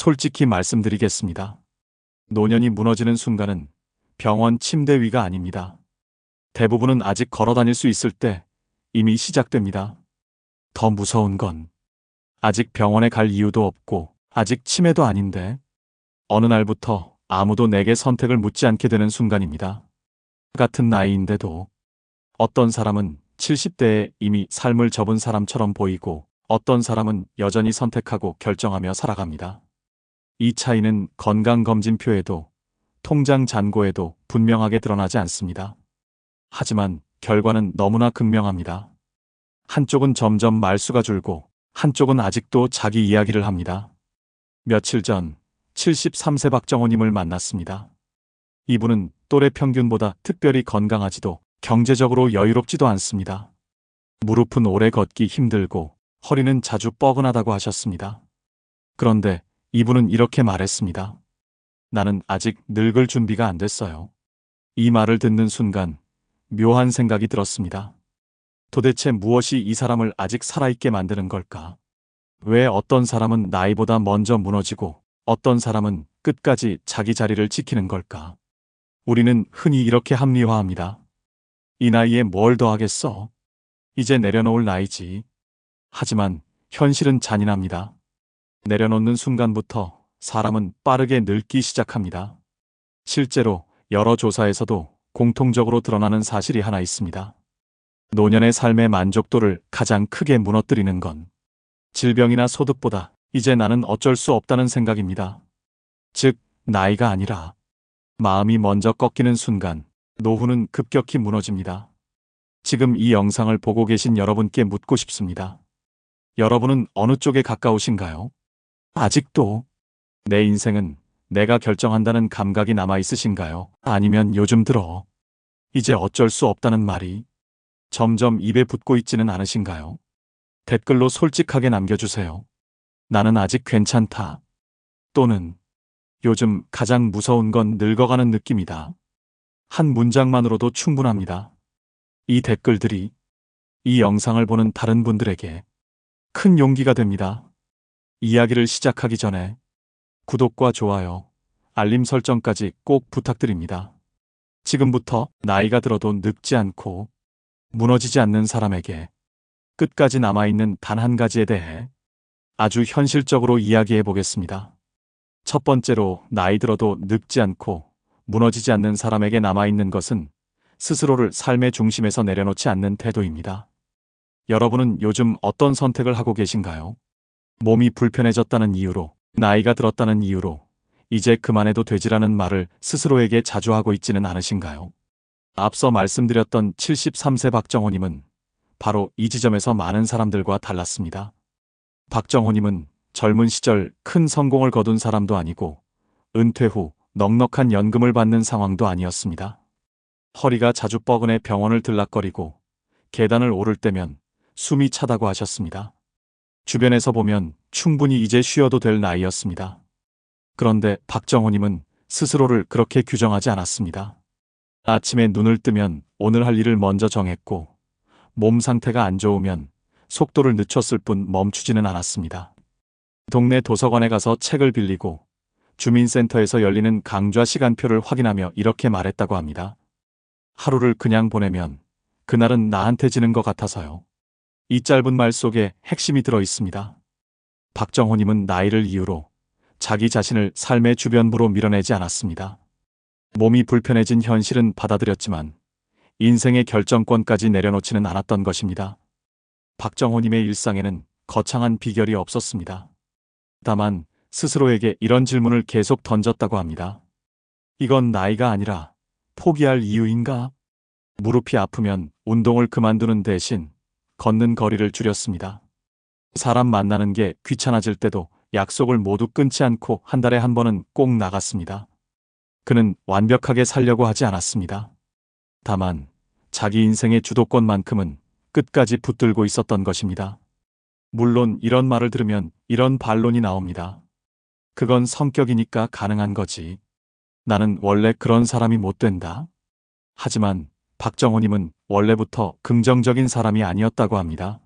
솔직히 말씀드리겠습니다. 노년이 무너지는 순간은 병원 침대 위가 아닙니다. 대부분은 아직 걸어 다닐 수 있을 때 이미 시작됩니다. 더 무서운 건 아직 병원에 갈 이유도 없고 아직 치매도 아닌데 어느 날부터 아무도 내게 선택을 묻지 않게 되는 순간입니다. 같은 나이인데도 어떤 사람은 70대에 이미 삶을 접은 사람처럼 보이고 어떤 사람은 여전히 선택하고 결정하며 살아갑니다. 이 차이는 건강검진표에도 통장 잔고에도 분명하게 드러나지 않습니다. 하지만 결과는 너무나 극명합니다. 한쪽은 점점 말수가 줄고 한쪽은 아직도 자기 이야기를 합니다. 며칠 전 73세 박정호님을 만났습니다. 이분은 또래 평균보다 특별히 건강하지도 경제적으로 여유롭지도 않습니다. 무릎은 오래 걷기 힘들고 허리는 자주 뻐근하다고 하셨습니다. 그런데 이분은 이렇게 말했습니다. 나는 아직 늙을 준비가 안 됐어요. 이 말을 듣는 순간 묘한 생각이 들었습니다. 도대체 무엇이 이 사람을 아직 살아있게 만드는 걸까? 왜 어떤 사람은 나이보다 먼저 무너지고 어떤 사람은 끝까지 자기 자리를 지키는 걸까? 우리는 흔히 이렇게 합리화합니다. 이 나이에 뭘 더 하겠어? 이제 내려놓을 나이지. 하지만 현실은 잔인합니다. 내려놓는 순간부터 사람은 빠르게 늙기 시작합니다. 실제로 여러 조사에서도 공통적으로 드러나는 사실이 하나 있습니다. 노년의 삶의 만족도를 가장 크게 무너뜨리는 건 질병이나 소득보다 이제 나는 어쩔 수 없다는 생각입니다. 즉, 나이가 아니라 마음이 먼저 꺾이는 순간 노후는 급격히 무너집니다. 지금 이 영상을 보고 계신 여러분께 묻고 싶습니다. 여러분은 어느 쪽에 가까우신가요? 아직도 내 인생은 내가 결정한다는 감각이 남아 있으신가요? 아니면 요즘 들어 이제 어쩔 수 없다는 말이 점점 입에 붙고 있지는 않으신가요? 댓글로 솔직하게 남겨주세요. 나는 아직 괜찮다. 또는 요즘 가장 무서운 건 늙어가는 느낌이다. 한 문장만으로도 충분합니다. 이 댓글들이 이 영상을 보는 다른 분들에게 큰 용기가 됩니다. 이야기를 시작하기 전에 구독과 좋아요, 알림 설정까지 꼭 부탁드립니다. 지금부터 나이가 들어도 늙지 않고 무너지지 않는 사람에게 끝까지 남아있는 단 한 가지에 대해 아주 현실적으로 이야기해 보겠습니다. 첫 번째로 나이 들어도 늙지 않고 무너지지 않는 사람에게 남아있는 것은 스스로를 삶의 중심에서 내려놓지 않는 태도입니다. 여러분은 요즘 어떤 선택을 하고 계신가요? 몸이 불편해졌다는 이유로, 나이가 들었다는 이유로 이제 그만해도 되지라는 말을 스스로에게 자주 하고 있지는 않으신가요? 앞서 말씀드렸던 73세 박정호님은 바로 이 지점에서 많은 사람들과 달랐습니다. 박정호님은 젊은 시절 큰 성공을 거둔 사람도 아니고 은퇴 후 넉넉한 연금을 받는 상황도 아니었습니다. 허리가 자주 뻐근해 병원을 들락거리고 계단을 오를 때면 숨이 차다고 하셨습니다. 주변에서 보면 충분히 이제 쉬어도 될 나이였습니다. 그런데 박정호님은 스스로를 그렇게 규정하지 않았습니다. 아침에 눈을 뜨면 오늘 할 일을 먼저 정했고 몸 상태가 안 좋으면 속도를 늦췄을 뿐 멈추지는 않았습니다. 동네 도서관에 가서 책을 빌리고 주민센터에서 열리는 강좌 시간표를 확인하며 이렇게 말했다고 합니다. 하루를 그냥 보내면 그날은 나한테 지는 것 같아서요. 이 짧은 말 속에 핵심이 들어 있습니다. 박정호님은 나이를 이유로 자기 자신을 삶의 주변부로 밀어내지 않았습니다. 몸이 불편해진 현실은 받아들였지만 인생의 결정권까지 내려놓지는 않았던 것입니다. 박정호님의 일상에는 거창한 비결이 없었습니다. 다만 스스로에게 이런 질문을 계속 던졌다고 합니다. 이건 나이가 아니라 포기할 이유인가? 무릎이 아프면 운동을 그만두는 대신 걷는 거리를 줄였습니다. 사람 만나는 게 귀찮아질 때도 약속을 모두 끊지 않고 한 달에 한 번은 꼭 나갔습니다. 그는 완벽하게 살려고 하지 않았습니다. 다만 자기 인생의 주도권만큼은 끝까지 붙들고 있었던 것입니다. 물론 이런 말을 들으면 이런 반론이 나옵니다. 그건 성격이니까 가능한 거지. 나는 원래 그런 사람이 못 된다. 하지만 박정호님은 원래부터 긍정적인 사람이 아니었다고 합니다.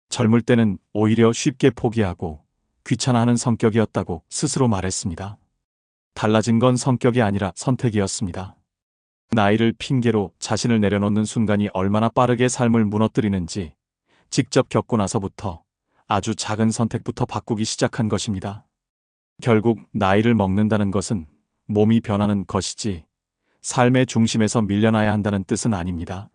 젊을 때는 오히려 쉽게 포기하고 귀찮아하는 성격이었다고 스스로 말했습니다. 달라진 건 성격이 아니라 선택이었습니다. 나이를 핑계로 자신을 내려놓는 순간이 얼마나 빠르게 삶을 무너뜨리는지 직접 겪고 나서부터 아주 작은 선택부터 바꾸기 시작한 것입니다. 결국 나이를 먹는다는 것은 몸이 변하는 것이지 삶의 중심에서 밀려나야 한다는 뜻은 아닙니다.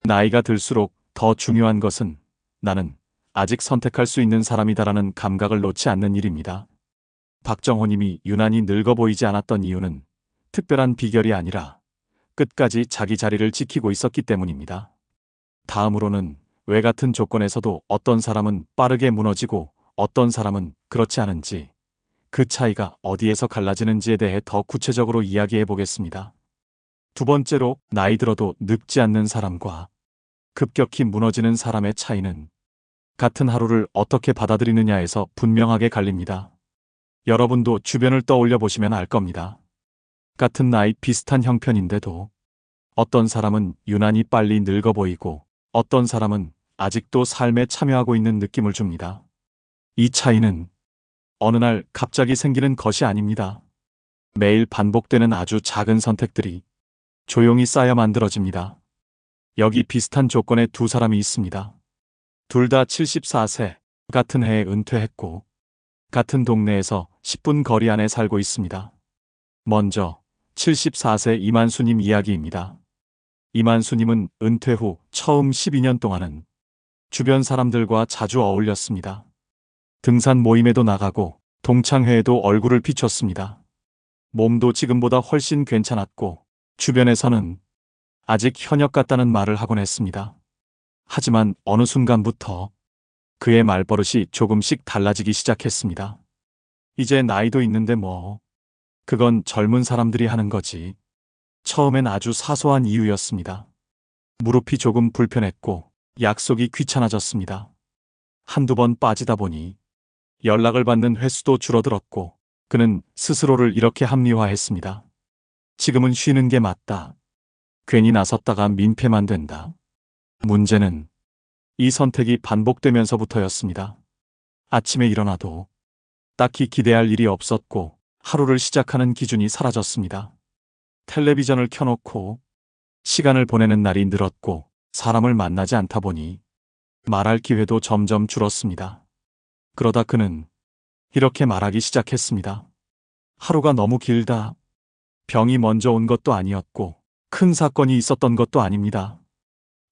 나이가 들수록 더 중요한 것은 나는 아직 선택할 수 있는 사람이다라는 감각을 놓지 않는 일입니다. 박정호님이 유난히 늙어 보이지 않았던 이유는 특별한 비결이 아니라 끝까지 자기 자리를 지키고 있었기 때문입니다. 다음으로는 왜 같은 조건에서도 어떤 사람은 빠르게 무너지고 어떤 사람은 그렇지 않은지, 그 차이가 어디에서 갈라지는지에 대해 더 구체적으로 이야기해 보겠습니다. 두 번째로, 나이 들어도 늙지 않는 사람과 급격히 무너지는 사람의 차이는 같은 하루를 어떻게 받아들이느냐에서 분명하게 갈립니다. 여러분도 주변을 떠올려 보시면 알 겁니다. 같은 나이 비슷한 형편인데도 어떤 사람은 유난히 빨리 늙어 보이고 어떤 사람은 아직도 삶에 참여하고 있는 느낌을 줍니다. 이 차이는 어느 날 갑자기 생기는 것이 아닙니다. 매일 반복되는 아주 작은 선택들이 조용히 쌓여 만들어집니다. 여기 비슷한 조건의 두 사람이 있습니다. 둘 다 74세, 같은 해에 은퇴했고 같은 동네에서 10분 거리 안에 살고 있습니다. 먼저 74세 이만수님 이야기입니다. 이만수님은 은퇴 후 처음 12년 동안은 주변 사람들과 자주 어울렸습니다. 등산 모임에도 나가고 동창회에도 얼굴을 비췄습니다. 몸도 지금보다 훨씬 괜찮았고 주변에서는 아직 현역 같다는 말을 하곤 했습니다. 하지만 어느 순간부터 그의 말버릇이 조금씩 달라지기 시작했습니다. 이제 나이도 있는데 뭐, 그건 젊은 사람들이 하는 거지. 처음엔 아주 사소한 이유였습니다. 무릎이 조금 불편했고 약속이 귀찮아졌습니다. 한두 번 빠지다 보니 연락을 받는 횟수도 줄어들었고 그는 스스로를 이렇게 합리화했습니다. 지금은 쉬는 게 맞다. 괜히 나섰다가 민폐만 된다. 문제는 이 선택이 반복되면서부터였습니다. 아침에 일어나도 딱히 기대할 일이 없었고 하루를 시작하는 기준이 사라졌습니다. 텔레비전을 켜놓고 시간을 보내는 날이 늘었고 사람을 만나지 않다 보니 말할 기회도 점점 줄었습니다. 그러다 그는 이렇게 말하기 시작했습니다. 하루가 너무 길다. 병이 먼저 온 것도 아니었고 큰 사건이 있었던 것도 아닙니다.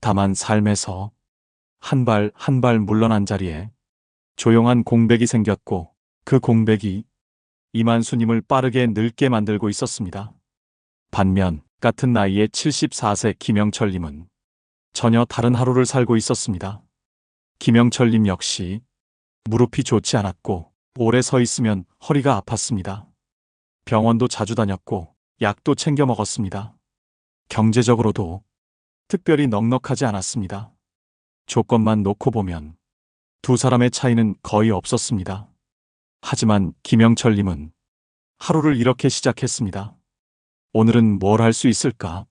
다만 삶에서 한 발 한 발 물러난 자리에 조용한 공백이 생겼고 그 공백이 이만수님을 빠르게 늙게 만들고 있었습니다. 반면 같은 나이의 74세 김영철님은 전혀 다른 하루를 살고 있었습니다. 김영철님 역시 무릎이 좋지 않았고 오래 서 있으면 허리가 아팠습니다. 병원도 자주 다녔고 약도 챙겨 먹었습니다. 경제적으로도 특별히 넉넉하지 않았습니다. 조건만 놓고 보면 두 사람의 차이는 거의 없었습니다. 하지만 김영철님은 하루를 이렇게 시작했습니다. 오늘은 뭘 할 수 있을까?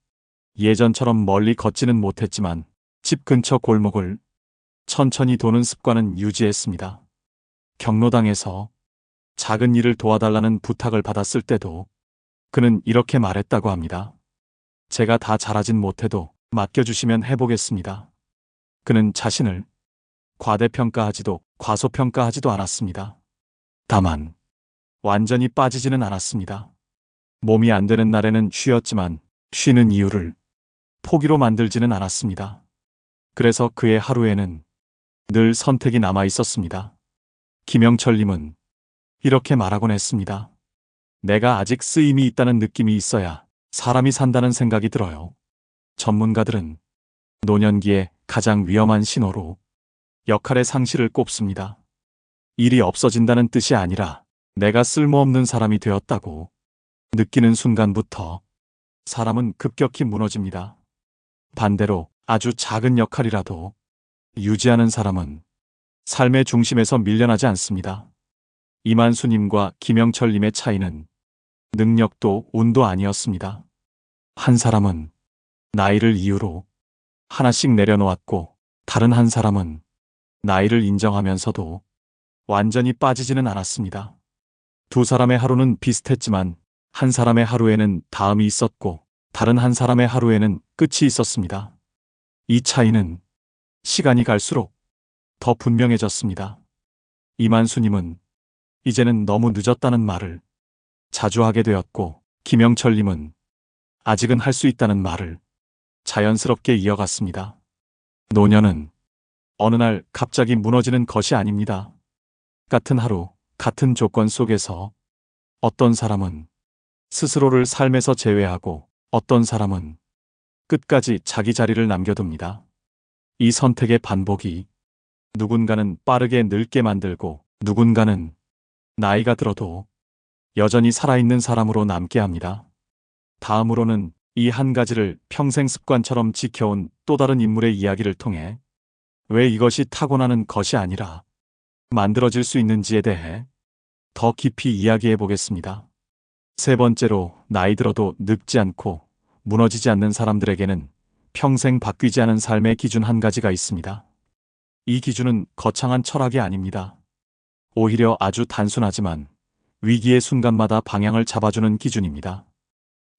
예전처럼 멀리 걷지는 못했지만 집 근처 골목을 천천히 도는 습관은 유지했습니다. 경로당에서 작은 일을 도와달라는 부탁을 받았을 때도 그는 이렇게 말했다고 합니다. 제가 다 잘하진 못해도 맡겨주시면 해보겠습니다. 그는 자신을 과대평가하지도 과소평가하지도 않았습니다. 다만 완전히 빠지지는 않았습니다. 몸이 안 되는 날에는 쉬었지만 쉬는 이유를 포기로 만들지는 않았습니다. 그래서 그의 하루에는 늘 선택이 남아 있었습니다. 김영철님은 이렇게 말하곤 했습니다. 내가 아직 쓰임이 있다는 느낌이 있어야 사람이 산다는 생각이 들어요. 전문가들은 노년기에 가장 위험한 신호로 역할의 상실을 꼽습니다. 일이 없어진다는 뜻이 아니라 내가 쓸모없는 사람이 되었다고 느끼는 순간부터 사람은 급격히 무너집니다. 반대로 아주 작은 역할이라도 유지하는 사람은 삶의 중심에서 밀려나지 않습니다. 이만수님과 김영철님의 차이는 능력도 운도 아니었습니다. 한 사람은 나이를 이유로 하나씩 내려놓았고 다른 한 사람은 나이를 인정하면서도 완전히 빠지지는 않았습니다. 두 사람의 하루는 비슷했지만 한 사람의 하루에는 다음이 있었고 다른 한 사람의 하루에는 끝이 있었습니다. 이 차이는 시간이 갈수록 더 분명해졌습니다. 이만수님은 이제는 너무 늦었다는 말을 자주 하게 되었고, 김영철님은 아직은 할 수 있다는 말을 자연스럽게 이어갔습니다. 노년은 어느 날 갑자기 무너지는 것이 아닙니다. 같은 하루, 같은 조건 속에서 어떤 사람은 스스로를 삶에서 제외하고 어떤 사람은 끝까지 자기 자리를 남겨둡니다. 이 선택의 반복이 누군가는 빠르게 늙게 만들고 누군가는 나이가 들어도 여전히 살아있는 사람으로 남게 합니다. 다음으로는 이 한 가지를 평생 습관처럼 지켜온 또 다른 인물의 이야기를 통해 왜 이것이 타고나는 것이 아니라 만들어질 수 있는지에 대해 더 깊이 이야기해 보겠습니다. 세 번째로, 나이 들어도 늙지 않고 무너지지 않는 사람들에게는 평생 바뀌지 않은 삶의 기준 한 가지가 있습니다. 이 기준은 거창한 철학이 아닙니다. 오히려 아주 단순하지만 위기의 순간마다 방향을 잡아주는 기준입니다.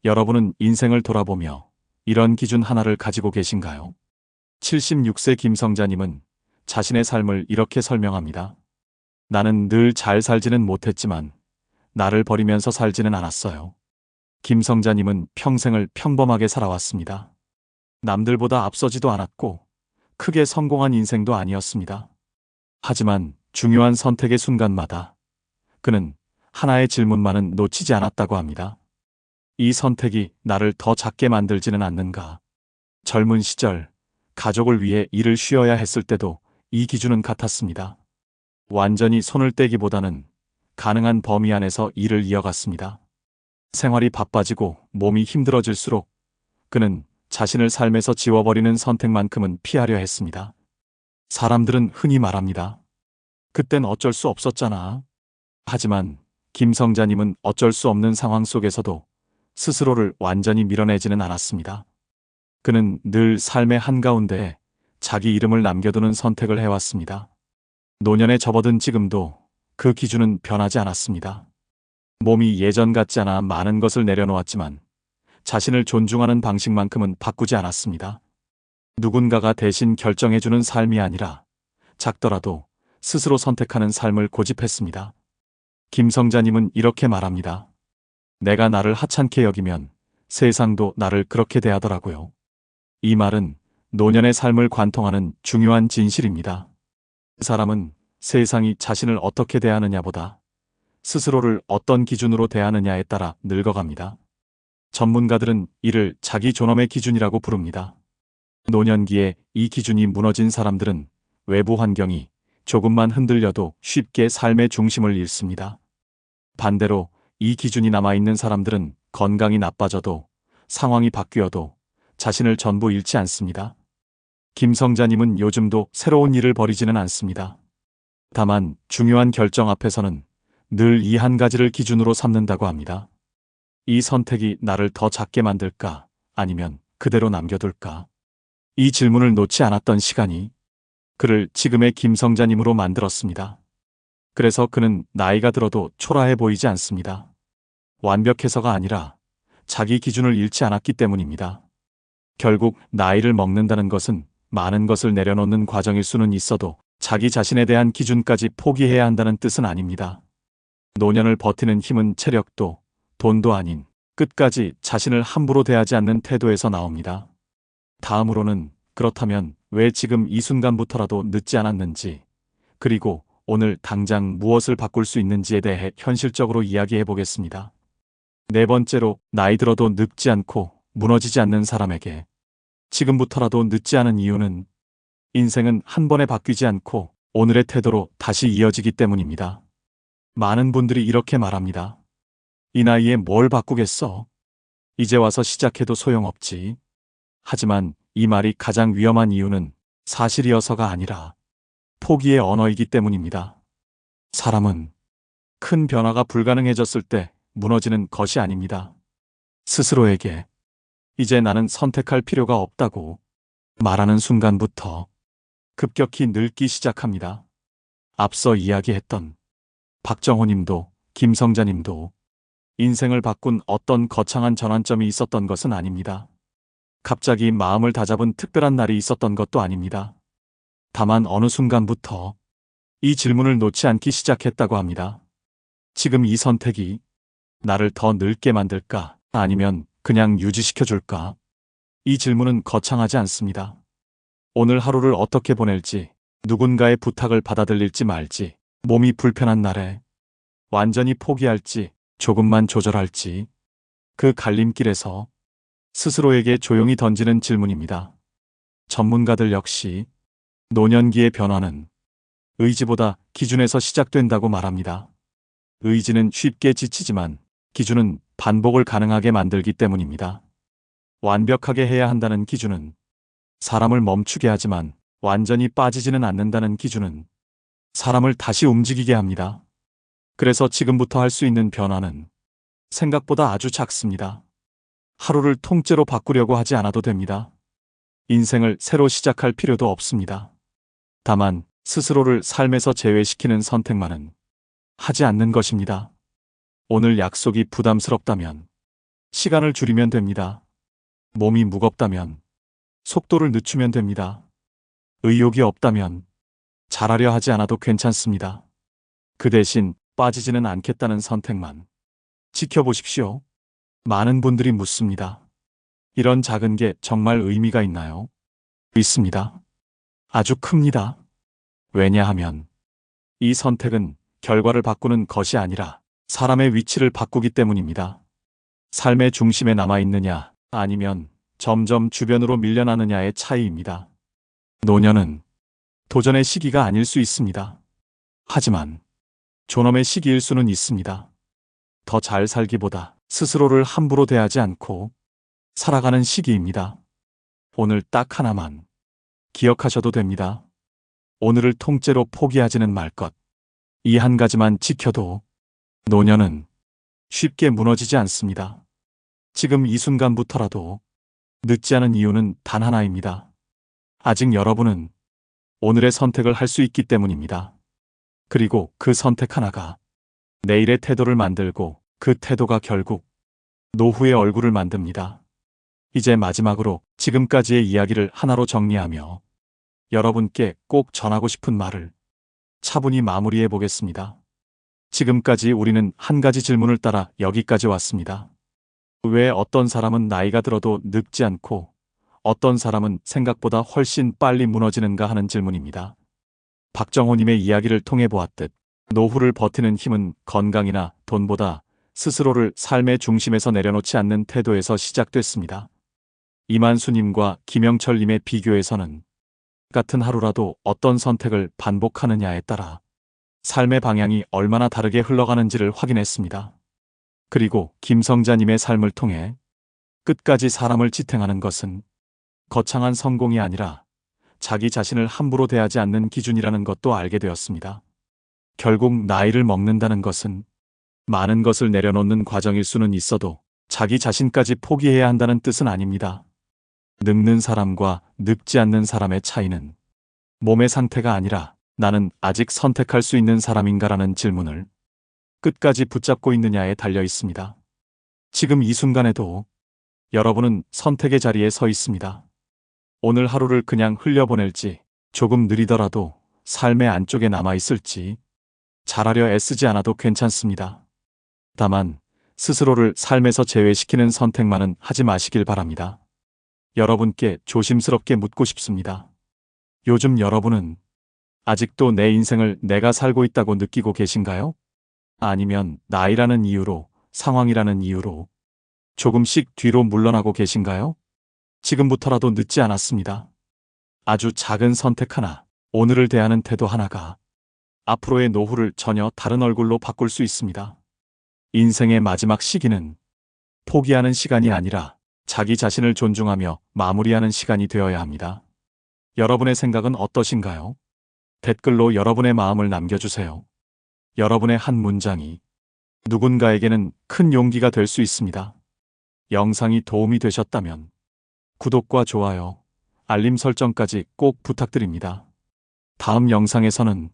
여러분은 인생을 돌아보며 이런 기준 하나를 가지고 계신가요? 76세 김성자님은 자신의 삶을 이렇게 설명합니다. 나는 늘 잘 살지는 못했지만 나를 버리면서 살지는 않았어요. 김성자님은 평생을 평범하게 살아왔습니다. 남들보다 앞서지도 않았고 크게 성공한 인생도 아니었습니다. 하지만 중요한 선택의 순간마다 그는 하나의 질문만은 놓치지 않았다고 합니다. 이 선택이 나를 더 작게 만들지는 않는가? 젊은 시절 가족을 위해 일을 쉬어야 했을 때도 이 기준은 같았습니다. 완전히 손을 떼기보다는 가능한 범위 안에서 일을 이어갔습니다. 생활이 바빠지고 몸이 힘들어질수록 그는 자신을 삶에서 지워버리는 선택만큼은 피하려 했습니다. 사람들은 흔히 말합니다. 그땐 어쩔 수 없었잖아. 하지만 김성자님은 어쩔 수 없는 상황 속에서도 스스로를 완전히 밀어내지는 않았습니다. 그는 늘 삶의 한가운데에 자기 이름을 남겨두는 선택을 해왔습니다. 노년에 접어든 지금도 그 기준은 변하지 않았습니다. 몸이 예전 같지 않아 많은 것을 내려놓았지만 자신을 존중하는 방식만큼은 바꾸지 않았습니다. 누군가가 대신 결정해주는 삶이 아니라 작더라도 스스로 선택하는 삶을 고집했습니다. 김성자님은 이렇게 말합니다. 내가 나를 하찮게 여기면 세상도 나를 그렇게 대하더라고요. 이 말은 노년의 삶을 관통하는 중요한 진실입니다. 사람은 세상이 자신을 어떻게 대하느냐보다 스스로를 어떤 기준으로 대하느냐에 따라 늙어갑니다. 전문가들은 이를 자기 존엄의 기준이라고 부릅니다. 노년기에 이 기준이 무너진 사람들은 외부 환경이 조금만 흔들려도 쉽게 삶의 중심을 잃습니다. 반대로 이 기준이 남아있는 사람들은 건강이 나빠져도 상황이 바뀌어도 자신을 전부 잃지 않습니다. 김성자님은 요즘도 새로운 일을 벌이지는 않습니다. 다만 중요한 결정 앞에서는 늘 이 한 가지를 기준으로 삼는다고 합니다. 이 선택이 나를 더 작게 만들까 아니면 그대로 남겨둘까? 이 질문을 놓지 않았던 시간이 그를 지금의 김성자님으로 만들었습니다. 그래서 그는 나이가 들어도 초라해 보이지 않습니다. 완벽해서가 아니라 자기 기준을 잃지 않았기 때문입니다. 결국 나이를 먹는다는 것은 많은 것을 내려놓는 과정일 수는 있어도 자기 자신에 대한 기준까지 포기해야 한다는 뜻은 아닙니다. 노년을 버티는 힘은 체력도 돈도 아닌 끝까지 자신을 함부로 대하지 않는 태도에서 나옵니다. 다음으로는 그렇다면 왜 지금 이 순간부터라도 늦지 않았는지, 그리고 오늘 당장 무엇을 바꿀 수 있는지에 대해 현실적으로 이야기해 보겠습니다. 네 번째로, 나이 들어도 늙지 않고 무너지지 않는 사람에게 지금부터라도 늦지 않은 이유는 인생은 한 번에 바뀌지 않고 오늘의 태도로 다시 이어지기 때문입니다. 많은 분들이 이렇게 말합니다. 이 나이에 뭘 바꾸겠어? 이제 와서 시작해도 소용없지. 하지만 이 말이 가장 위험한 이유는 사실이어서가 아니라 포기의 언어이기 때문입니다. 사람은 큰 변화가 불가능해졌을 때 무너지는 것이 아닙니다. 스스로에게 이제 나는 선택할 필요가 없다고 말하는 순간부터 급격히 늙기 시작합니다. 앞서 이야기했던 박정호님도 김성자님도 인생을 바꾼 어떤 거창한 전환점이 있었던 것은 아닙니다. 갑자기 마음을 다잡은 특별한 날이 있었던 것도 아닙니다. 다만 어느 순간부터 이 질문을 놓지 않기 시작했다고 합니다. 지금 이 선택이 나를 더 늙게 만들까? 아니면 그냥 유지시켜줄까? 이 질문은 거창하지 않습니다. 오늘 하루를 어떻게 보낼지, 누군가의 부탁을 받아들일지 말지, 몸이 불편한 날에 완전히 포기할지, 조금만 조절할지, 그 갈림길에서 스스로에게 조용히 던지는 질문입니다. 전문가들 역시 노년기의 변화는 의지보다 기준에서 시작된다고 말합니다. 의지는 쉽게 지치지만 기준은 반복을 가능하게 만들기 때문입니다. 완벽하게 해야 한다는 기준은 사람을 멈추게 하지만 완전히 빠지지는 않는다는 기준은 사람을 다시 움직이게 합니다. 그래서 지금부터 할 수 있는 변화는 생각보다 아주 작습니다. 하루를 통째로 바꾸려고 하지 않아도 됩니다. 인생을 새로 시작할 필요도 없습니다. 다만 스스로를 삶에서 제외시키는 선택만은 하지 않는 것입니다. 오늘 약속이 부담스럽다면 시간을 줄이면 됩니다. 몸이 무겁다면 속도를 늦추면 됩니다. 의욕이 없다면 잘하려 하지 않아도 괜찮습니다. 그 대신 빠지지는 않겠다는 선택만 지켜보십시오. 많은 분들이 묻습니다. 이런 작은 게 정말 의미가 있나요? 있습니다. 아주 큽니다. 왜냐하면 이 선택은 결과를 바꾸는 것이 아니라 사람의 위치를 바꾸기 때문입니다. 삶의 중심에 남아있느냐 아니면 점점 주변으로 밀려나느냐의 차이입니다. 노년은 도전의 시기가 아닐 수 있습니다. 하지만 존엄의 시기일 수는 있습니다. 더 잘 살기보다 스스로를 함부로 대하지 않고 살아가는 시기입니다. 오늘 딱 하나만 기억하셔도 됩니다. 오늘을 통째로 포기하지는 말 것. 이 한 가지만 지켜도 노년은 쉽게 무너지지 않습니다. 지금 이 순간부터라도 늦지 않은 이유는 단 하나입니다. 아직 여러분은 오늘의 선택을 할 수 있기 때문입니다. 그리고 그 선택 하나가 내일의 태도를 만들고 그 태도가 결국 노후의 얼굴을 만듭니다. 이제 마지막으로 지금까지의 이야기를 하나로 정리하며 여러분께 꼭 전하고 싶은 말을 차분히 마무리해 보겠습니다. 지금까지 우리는 한 가지 질문을 따라 여기까지 왔습니다. 왜 어떤 사람은 나이가 들어도 늙지 않고 어떤 사람은 생각보다 훨씬 빨리 무너지는가 하는 질문입니다. 박정호님의 이야기를 통해 보았듯 노후를 버티는 힘은 건강이나 돈보다 스스로를 삶의 중심에서 내려놓지 않는 태도에서 시작됐습니다. 이만수님과 김영철님의 비교에서는 같은 하루라도 어떤 선택을 반복하느냐에 따라 삶의 방향이 얼마나 다르게 흘러가는지를 확인했습니다. 그리고 김성자님의 삶을 통해 끝까지 사람을 지탱하는 것은 거창한 성공이 아니라 자기 자신을 함부로 대하지 않는 기준이라는 것도 알게 되었습니다. 결국 나이를 먹는다는 것은 많은 것을 내려놓는 과정일 수는 있어도 자기 자신까지 포기해야 한다는 뜻은 아닙니다. 늙는 사람과 늙지 않는 사람의 차이는 몸의 상태가 아니라 나는 아직 선택할 수 있는 사람인가라는 질문을 끝까지 붙잡고 있느냐에 달려 있습니다. 지금 이 순간에도 여러분은 선택의 자리에 서 있습니다. 오늘 하루를 그냥 흘려보낼지, 조금 느리더라도 삶의 안쪽에 남아있을지, 잘하려 애쓰지 않아도 괜찮습니다. 다만 스스로를 삶에서 제외시키는 선택만은 하지 마시길 바랍니다. 여러분께 조심스럽게 묻고 싶습니다. 요즘 여러분은 아직도 내 인생을 내가 살고 있다고 느끼고 계신가요? 아니면 나이라는 이유로, 상황이라는 이유로 조금씩 뒤로 물러나고 계신가요? 지금부터라도 늦지 않았습니다. 아주 작은 선택 하나, 오늘을 대하는 태도 하나가 앞으로의 노후를 전혀 다른 얼굴로 바꿀 수 있습니다. 인생의 마지막 시기는 포기하는 시간이 아니라 자기 자신을 존중하며 마무리하는 시간이 되어야 합니다. 여러분의 생각은 어떠신가요? 댓글로 여러분의 마음을 남겨주세요. 여러분의 한 문장이 누군가에게는 큰 용기가 될 수 있습니다. 영상이 도움이 되셨다면 구독과 좋아요, 알림 설정까지 꼭 부탁드립니다. 다음 영상에서는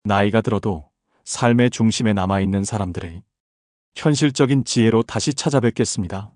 나이가 들어도 삶의 중심에 남아있는 사람들의 현실적인 지혜로 다시 찾아뵙겠습니다.